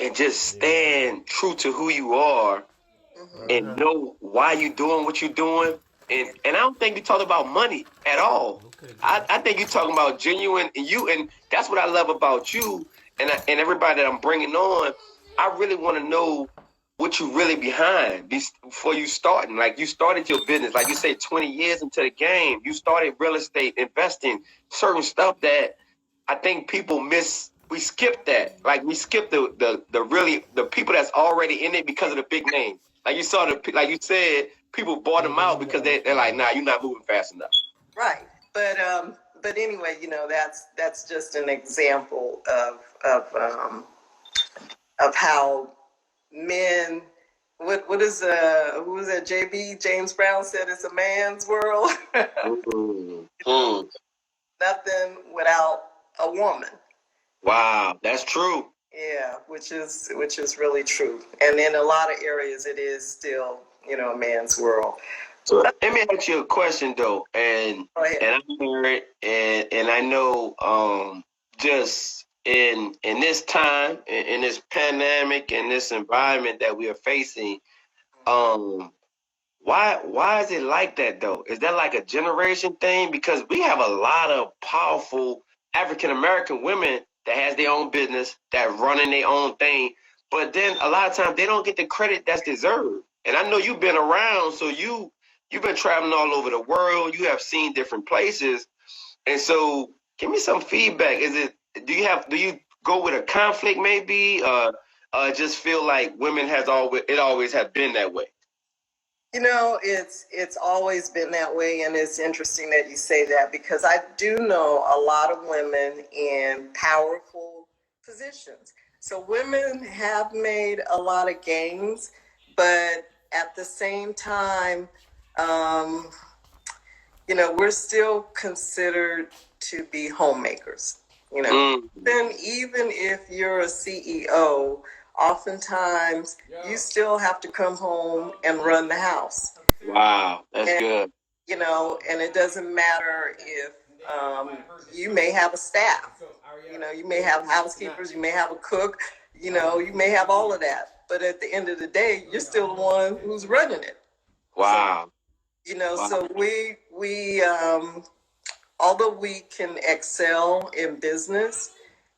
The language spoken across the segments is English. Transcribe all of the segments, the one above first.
and just stand true to who you are and know why you're doing what you're doing. And I don't think you talk about money at all. I think you're talking about genuine and that's what I love about you and everybody that I'm bringing on. I really want to know what you really behind before you starting. Like you started your business, like you say, 20 years into the game. You started real estate investing, certain stuff that I think people miss. We skip that. Like we skip the people that's already in it because of the big names. Like you saw like you said, people bought them out because they're like, nah, you're not moving fast enough. Right. But anyway, that's just an example of how men. What is who was that? JB James Brown said it's a man's world. Nothing without a woman. Wow, that's true. Yeah, which is really true. And in a lot of areas, it is still a man's world. So let me ask you a question though, and I hear it, and I know just in this time, in this pandemic, in this environment that we are facing, why is it like that though? Is that like a generation thing? Because we have a lot of powerful African American women that has their own business, that running their own thing, but then a lot of times they don't get the credit that's deserved. And I know you've been around, so you've been traveling all over the world. You have seen different places, and so give me some feedback. Do you go with a conflict maybe, just feel like women always have been that way? It's always been that way, and it's interesting that you say that because I do know a lot of women in powerful positions. So women have made a lot of gains, but at the same time, we're still considered to be homemakers. Then even if you're a CEO, oftentimes you still have to come home and run the house. Wow, that's good. And it doesn't matter if you may have a staff. You may have housekeepers, you may have a cook, you may have all of that. But at the end of the day, you're still the one who's running it. Wow. So we although we can excel in business,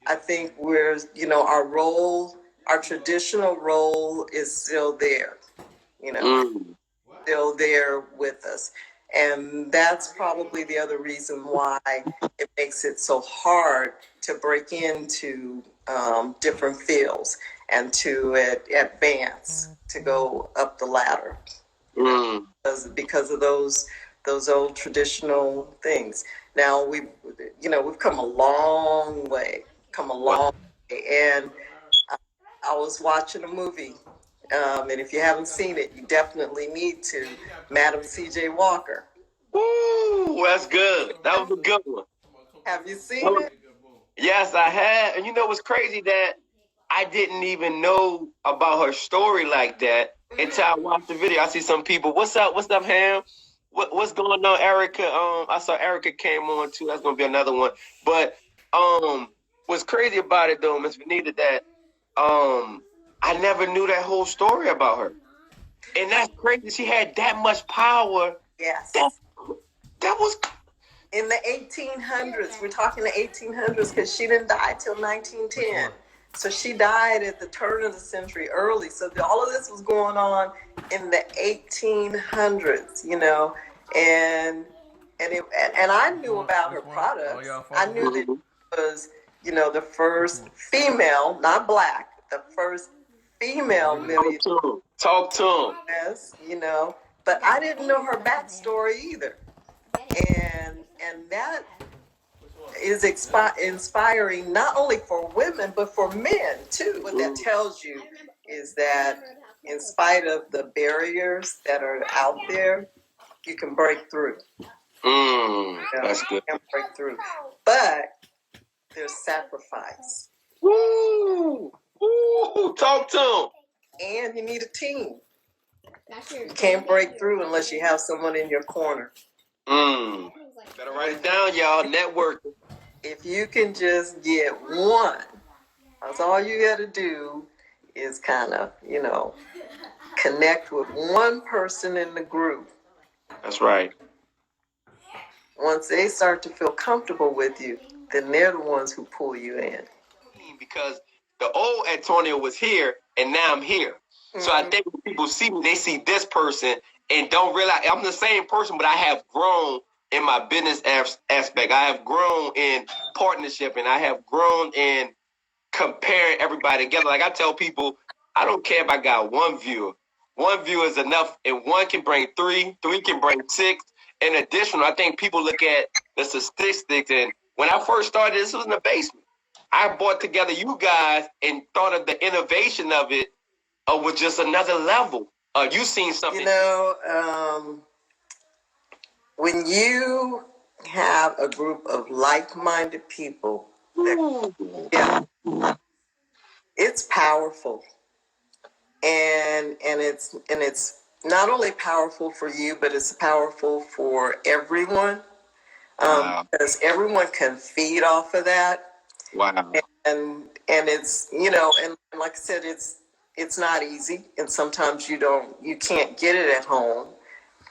I think we're, our traditional role is still there, still there with us. And that's probably the other reason why it makes it so hard to break into different fields and to advance, to go up the ladder. Because of those old traditional things. Now we've come a long way, and I was watching a movie, and if you haven't seen it, you definitely need to. Madam C.J. Walker. Ooh, that's good. That was a good one. Have you seen it? Yes, I have. And what's crazy that I didn't even know about her story like that until I watched the video. I see some people. What's up, Ham? What's going on, Erica? I saw Erica came on too. That's gonna be another one. But what's crazy about it though, Miss Venita, that I never knew that whole story about her. And that's crazy. She had that much power. Yes. That was in the 1800s. We're talking the 1800s because she didn't die till 1910. So she died at the turn of the century early. So all of this was going on in the 1800s, and I knew about her products. I knew that it was, the first female, not black, the first female millionaire. Talk to him. Yes, but I didn't know her backstory either. And that is inspiring not only for women, but for men too. What that tells you is that in spite of the barriers that are out there, you can break through. That's good. You can break through. But there's sacrifice. Woo! Talk to him. And you need a team. You can't break through unless you have someone in your corner. Better write it down, y'all. Networking. If you can just get one, that's all you got to do is kind of, connect with one person in the group. That's right. Once they start to feel comfortable with you, then they're the ones who pull you in. Because the old Antonio was here, and now I'm here. Mm-hmm. So I think when people see me, they see this person and don't realize I'm the same person, but I have grown in my business aspect. I have grown in partnership, and I have grown in comparing everybody together. Like I tell people, I don't care if I got one viewer. One viewer is enough, and one can bring three can bring six. In addition, I think people look at the statistics, and when I first started, this was in the basement. I brought together you guys and thought of the innovation of it was just another level. You seen something. When you have a group of like-minded people, it's powerful. And it's not only powerful for you, but it's powerful for everyone. Because everyone can feed off of that. Wow. And it's, and like I said, it's not easy. And sometimes you can't get it at home,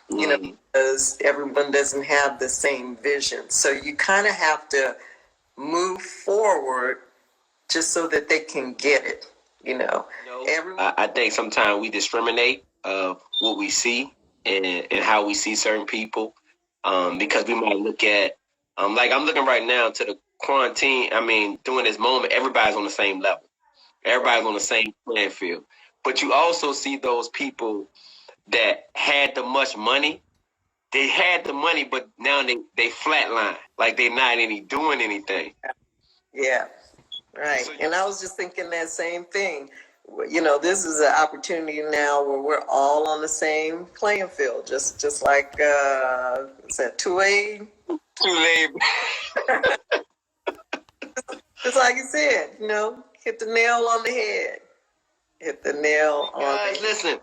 because everyone doesn't have the same vision. So you kind of have to move forward just so that they can get it, I think sometimes we discriminate what we see and how we see certain people, because we might look at, like I'm looking right now to the quarantine. I mean, during this moment, everybody's on the same level. Everybody's on the same playing field. But you also see those people that had the much money. They had the money, but now they flatline. Like they're not doing anything. Yeah, right. So, and I was just thinking that same thing. This is an opportunity now where we're all on the same playing field. Just like, what's that, Tulane? Just like you said, hit the nail on the head. Hit the nail on the head. Listen,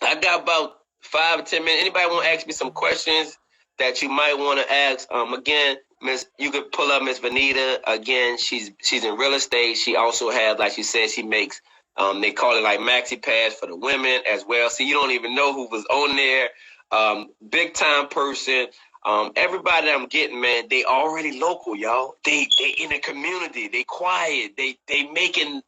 I got about 5 or 10 minutes. Anybody want to ask me some questions that you might want to ask? Again, Miss, you could pull up Miss Venita. Again, she's in real estate. She also has, like she said, she makes, they call it like maxi pads for the women as well. So you don't even know who was on there. Big time person. Everybody that I'm getting, man, they already local, y'all. They in the community. They quiet. They making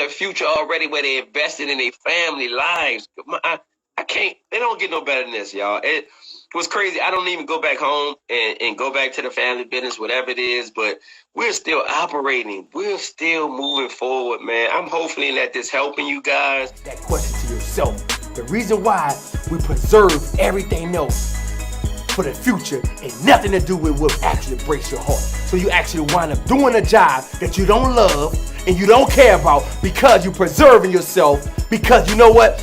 a future already where they invested in their family lives. I can't. They don't get no better than this, y'all. It was crazy. I don't even go back home and go back to the family business, whatever it is. But we're still operating. We're still moving forward, man. I'm hoping that this helping you guys. That question to yourself. The reason why we preserve everything else for the future and nothing to do with what actually breaks your heart. So you actually wind up doing a job that you don't love and you don't care about because you're preserving yourself, because you know what?